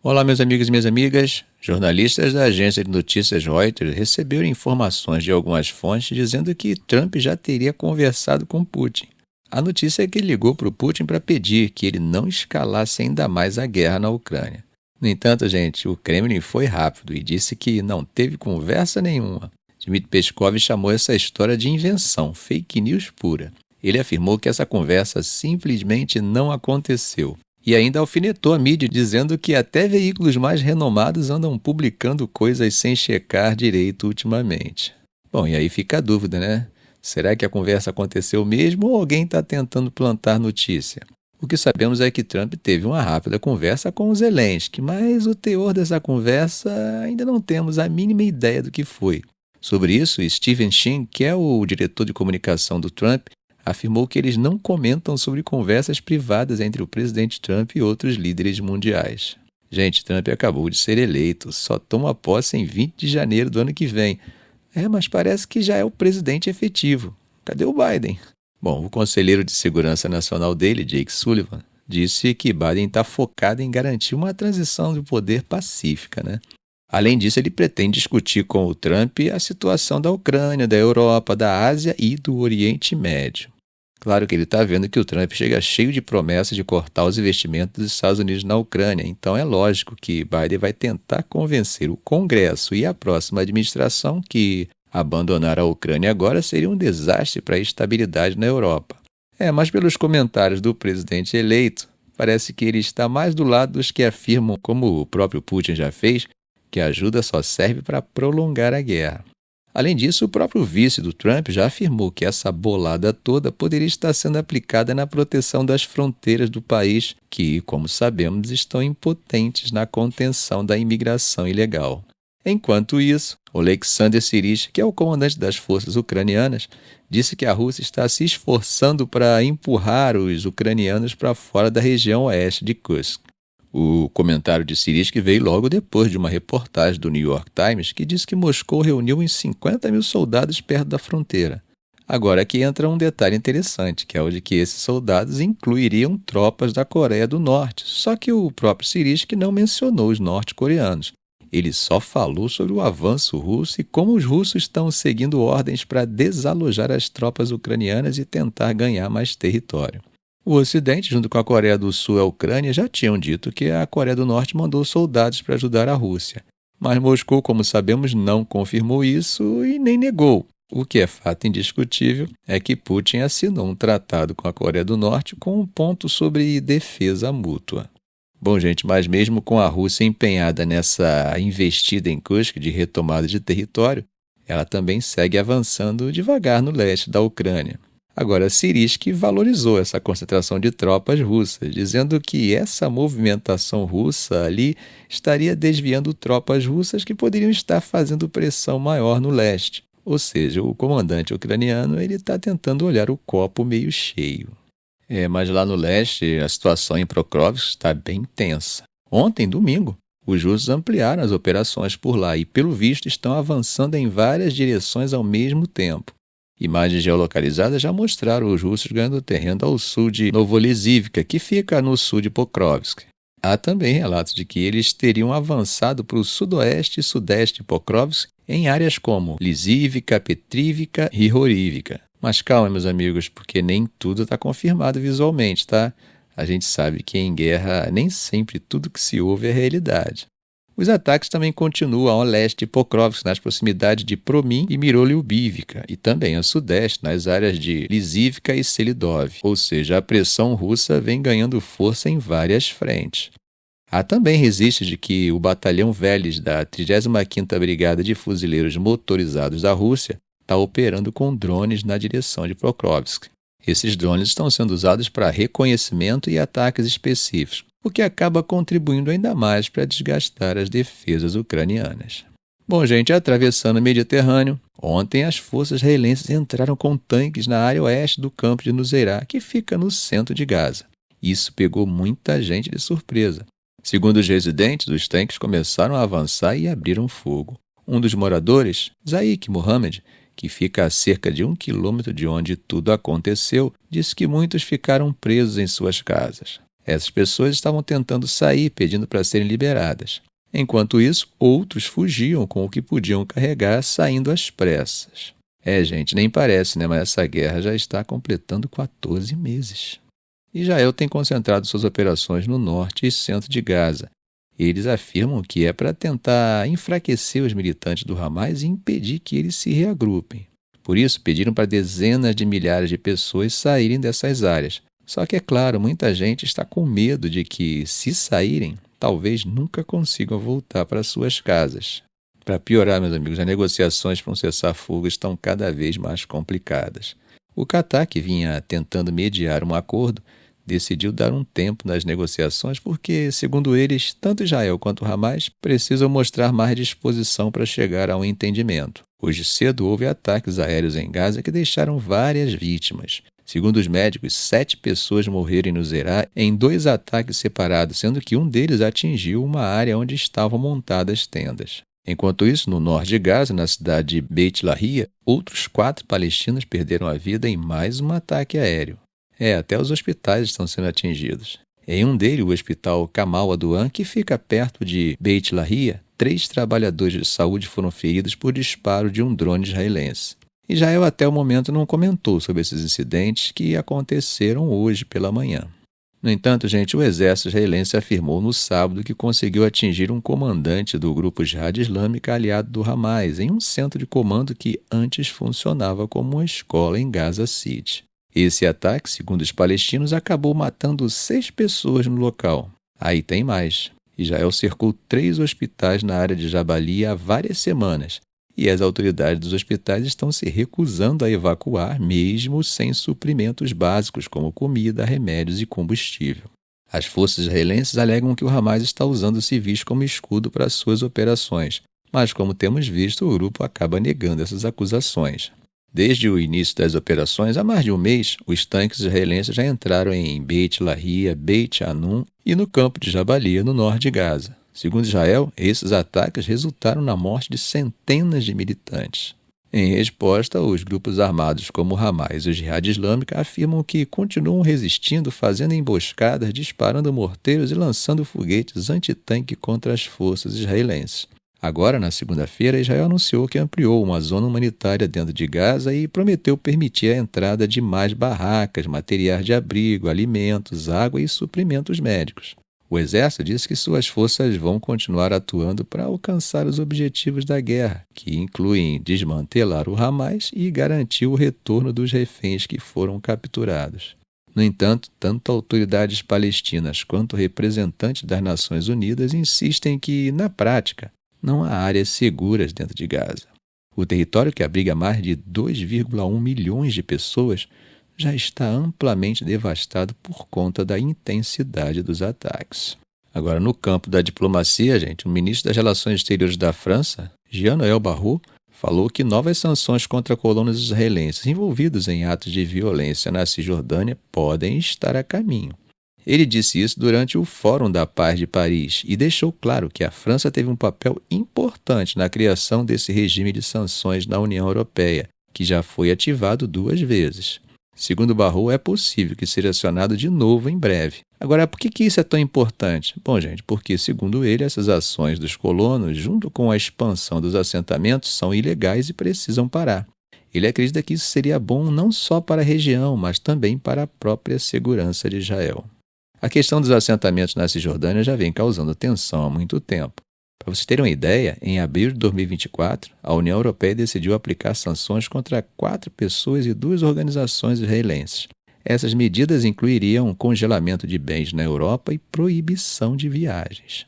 Olá, meus amigos e minhas amigas. Jornalistas da agência de notícias Reuters receberam informações de algumas fontes dizendo que Trump já teria conversado com Putin. A notícia é que ele ligou para o Putin para pedir que ele não escalasse ainda mais a guerra na Ucrânia. No entanto, gente, o Kremlin foi rápido e disse que não teve conversa nenhuma. Dmitry Peskov chamou essa história de invenção, fake news pura. Ele afirmou que essa conversa simplesmente não aconteceu. E ainda alfinetou a mídia, dizendo que até veículos mais renomados andam publicando coisas sem checar direito ultimamente. Bom, e aí fica a dúvida, né? Será que a conversa aconteceu mesmo ou alguém está tentando plantar notícia? O que sabemos é que Trump teve uma rápida conversa com o Zelensky, mas o teor dessa conversa ainda não temos a mínima ideia do que foi. Sobre isso, Steven Sheen, que é o diretor de comunicação do Trump, afirmou que eles não comentam sobre conversas privadas entre o presidente Trump e outros líderes mundiais. Gente, Trump acabou de ser eleito, só toma posse em 20 de janeiro do ano que vem. Mas parece que já é o presidente efetivo. Cadê o Biden? Bom, o conselheiro de segurança nacional dele, Jake Sullivan, disse que Biden está focado em garantir uma transição de poder pacífica, né? Além disso, ele pretende discutir com o Trump a situação da Ucrânia, da Europa, da Ásia e do Oriente Médio. Claro que ele está vendo que o Trump chega cheio de promessas de cortar os investimentos dos Estados Unidos na Ucrânia, então é lógico que Biden vai tentar convencer o Congresso e a próxima administração que abandonar a Ucrânia agora seria um desastre para a estabilidade na Europa. Mas pelos comentários do presidente eleito, parece que ele está mais do lado dos que afirmam, como o próprio Putin já fez, que a ajuda só serve para prolongar a guerra. Além disso, o próprio vice do Trump já afirmou que essa bolada toda poderia estar sendo aplicada na proteção das fronteiras do país, que, como sabemos, estão impotentes na contenção da imigração ilegal. Enquanto isso, Oleksandr Sirski, que é o comandante das forças ucranianas, disse que a Rússia está se esforçando para empurrar os ucranianos para fora da região oeste de Kursk. O comentário de Sirski veio logo depois de uma reportagem do New York Times que diz que Moscou reuniu uns 50 mil soldados perto da fronteira. Agora aqui entra um detalhe interessante, que é o de que esses soldados incluiriam tropas da Coreia do Norte, só que o próprio Sirski não mencionou os norte-coreanos. Ele só falou sobre o avanço russo e como os russos estão seguindo ordens para desalojar as tropas ucranianas e tentar ganhar mais território. O Ocidente, junto com a Coreia do Sul e a Ucrânia, já tinham dito que a Coreia do Norte mandou soldados para ajudar a Rússia. Mas Moscou, como sabemos, não confirmou isso e nem negou. O que é fato indiscutível é que Putin assinou um tratado com a Coreia do Norte com um ponto sobre defesa mútua. Bom, gente, mas mesmo com a Rússia empenhada nessa investida em Kursk de retomada de território, ela também segue avançando devagar no leste da Ucrânia. Agora, Sirski valorizou essa concentração de tropas russas, dizendo que essa movimentação russa ali estaria desviando tropas russas que poderiam estar fazendo pressão maior no leste. Ou seja, o comandante ucraniano está tentando olhar o copo meio cheio. Mas lá no leste, a situação em Pokrovsk está bem tensa. Ontem, domingo, os russos ampliaram as operações por lá e, pelo visto, estão avançando em várias direções ao mesmo tempo. Imagens geolocalizadas já mostraram os russos ganhando terreno ao sul de Novolizivka, que fica no sul de Pokrovsk. Há também relatos de que eles teriam avançado para o sudoeste e sudeste de Pokrovsk em áreas como Lizivka, Petrivka e Horivka. Mas calma, meus amigos, porque nem tudo está confirmado visualmente, tá? A gente sabe que em guerra nem sempre tudo que se ouve é realidade. Os ataques também continuam ao leste de Pokrovsk, nas proximidades de Promin e Miroliubivka, e também a sudeste, nas áreas de Lizivka e Selidov, ou seja, a pressão russa vem ganhando força em várias frentes. Há também registros de que o batalhão Veles da 35ª Brigada de Fuzileiros Motorizados da Rússia está operando com drones na direção de Pokrovsk. Esses drones estão sendo usados para reconhecimento e ataques específicos, o que acaba contribuindo ainda mais para desgastar as defesas ucranianas. Bom, gente, atravessando o Mediterrâneo, ontem as forças israelenses entraram com tanques na área oeste do campo de Nuseirat, que fica no centro de Gaza. Isso pegou muita gente de surpresa. Segundo os residentes, os tanques começaram a avançar e abriram fogo. Um dos moradores, Zaik Mohammed, que fica a cerca de 1 quilômetro de onde tudo aconteceu, disse que muitos ficaram presos em suas casas. Essas pessoas estavam tentando sair, pedindo para serem liberadas. Enquanto isso, outros fugiam com o que podiam carregar, saindo às pressas. Gente, nem parece, né? Mas essa guerra já está completando 14 meses. Israel tem concentrado suas operações no norte e centro de Gaza. Eles afirmam que é para tentar enfraquecer os militantes do Hamas e impedir que eles se reagrupem. Por isso, pediram para dezenas de milhares de pessoas saírem dessas áreas. Só que, é claro, muita gente está com medo de que, se saírem, talvez nunca consigam voltar para suas casas. Para piorar, meus amigos, as negociações para um cessar-fogo estão cada vez mais complicadas. O Catar, que vinha tentando mediar um acordo, decidiu dar um tempo nas negociações porque, segundo eles, tanto Israel quanto Hamas precisam mostrar mais disposição para chegar a um entendimento. Hoje cedo houve ataques aéreos em Gaza que deixaram várias vítimas. Segundo os médicos, 7 pessoas morreram no Zerá em 2 ataques separados, sendo que um deles atingiu uma área onde estavam montadas tendas. Enquanto isso, no norte de Gaza, na cidade de Beit Lahia, outros 4 palestinos perderam a vida em mais um ataque aéreo. Até os hospitais estão sendo atingidos. Em um deles, o hospital Kamal Adwan, que fica perto de Beit Lahia, 3 trabalhadores de saúde foram feridos por disparo de um drone israelense. Israel até o momento não comentou sobre esses incidentes que aconteceram hoje pela manhã. No entanto, gente, o exército israelense afirmou no sábado que conseguiu atingir um comandante do grupo Jihad Islâmica aliado do Hamas em um centro de comando que antes funcionava como uma escola em Gaza City. Esse ataque, segundo os palestinos, acabou matando 6 pessoas no local. Aí tem mais. Israel cercou 3 hospitais na área de Jabalia há várias semanas, e as autoridades dos hospitais estão se recusando a evacuar, mesmo sem suprimentos básicos como comida, remédios e combustível. As forças israelenses alegam que o Hamas está usando civis como escudo para suas operações, mas, como temos visto, o grupo acaba negando essas acusações. Desde o início das operações, há mais de um mês, os tanques israelenses já entraram em Beit Lahia, Beit Hanun e no campo de Jabalia, no norte de Gaza. Segundo Israel, esses ataques resultaram na morte de centenas de militantes. Em resposta, os grupos armados como o Hamas e o Jihad Islâmica afirmam que continuam resistindo, fazendo emboscadas, disparando morteiros e lançando foguetes antitanque contra as forças israelenses. Agora, na segunda-feira, Israel anunciou que ampliou uma zona humanitária dentro de Gaza e prometeu permitir a entrada de mais barracas, materiais de abrigo, alimentos, água e suprimentos médicos. O exército disse que suas forças vão continuar atuando para alcançar os objetivos da guerra, que incluem desmantelar o Hamas e garantir o retorno dos reféns que foram capturados. No entanto, tanto autoridades palestinas quanto representantes das Nações Unidas insistem que, na prática, não há áreas seguras dentro de Gaza. O território, que abriga mais de 2,1 milhões de pessoas, já está amplamente devastado por conta da intensidade dos ataques. Agora, no campo da diplomacia, gente, o ministro das Relações Exteriores da França, Jean-Noël Barrot, falou que novas sanções contra colonos israelenses envolvidos em atos de violência na Cisjordânia podem estar a caminho. Ele disse isso durante o Fórum da Paz de Paris e deixou claro que a França teve um papel importante na criação desse regime de sanções na União Europeia, que já foi ativado 2 vezes. Segundo Barrot, é possível que seja acionado de novo em breve. Agora, por que isso é tão importante? Bom, gente, porque, segundo ele, essas ações dos colonos, junto com a expansão dos assentamentos, são ilegais e precisam parar. Ele acredita que isso seria bom não só para a região, mas também para a própria segurança de Israel. A questão dos assentamentos na Cisjordânia já vem causando tensão há muito tempo. Para vocês terem uma ideia, em abril de 2024, a União Europeia decidiu aplicar sanções contra 4 pessoas e 2 organizações israelenses. Essas medidas incluiriam congelamento de bens na Europa e proibição de viagens.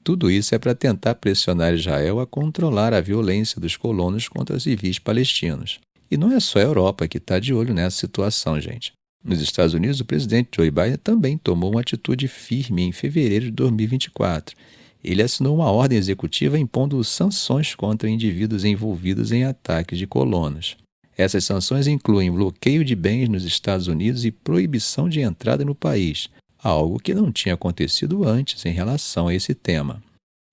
Tudo isso é para tentar pressionar Israel a controlar a violência dos colonos contra civis palestinos. E não é só a Europa que está de olho nessa situação, gente. Nos Estados Unidos, o presidente Joe Biden também tomou uma atitude firme em fevereiro de 2024. Ele assinou uma ordem executiva impondo sanções contra indivíduos envolvidos em ataques de colonos. Essas sanções incluem bloqueio de bens nos Estados Unidos e proibição de entrada no país, algo que não tinha acontecido antes em relação a esse tema.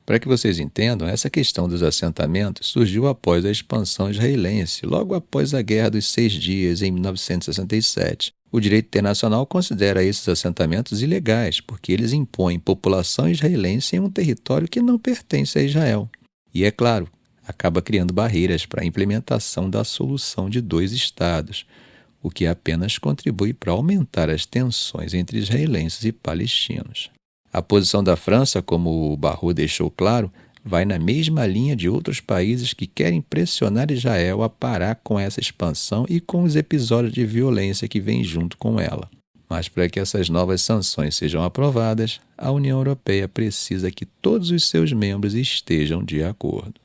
Para que vocês entendam, essa questão dos assentamentos surgiu após a expansão israelense, logo após a Guerra dos Seis Dias, em 1967. O direito internacional considera esses assentamentos ilegais, porque eles impõem população israelense em um território que não pertence a Israel. E, é claro, acaba criando barreiras para a implementação da solução de dois estados, o que apenas contribui para aumentar as tensões entre israelenses e palestinos. A posição da França, como o Barrot deixou claro, vai na mesma linha de outros países que querem pressionar Israel a parar com essa expansão e com os episódios de violência que vêm junto com ela. Mas para que essas novas sanções sejam aprovadas, a União Europeia precisa que todos os seus membros estejam de acordo.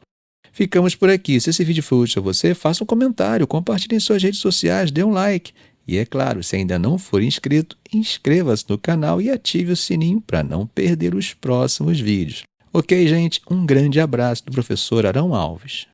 Ficamos por aqui. Se esse vídeo foi útil a você, faça um comentário, compartilhe em suas redes sociais, dê um like. E é claro, se ainda não for inscrito, inscreva-se no canal e ative o sininho para não perder os próximos vídeos. Ok, gente? Um grande abraço do professor Arão Alves.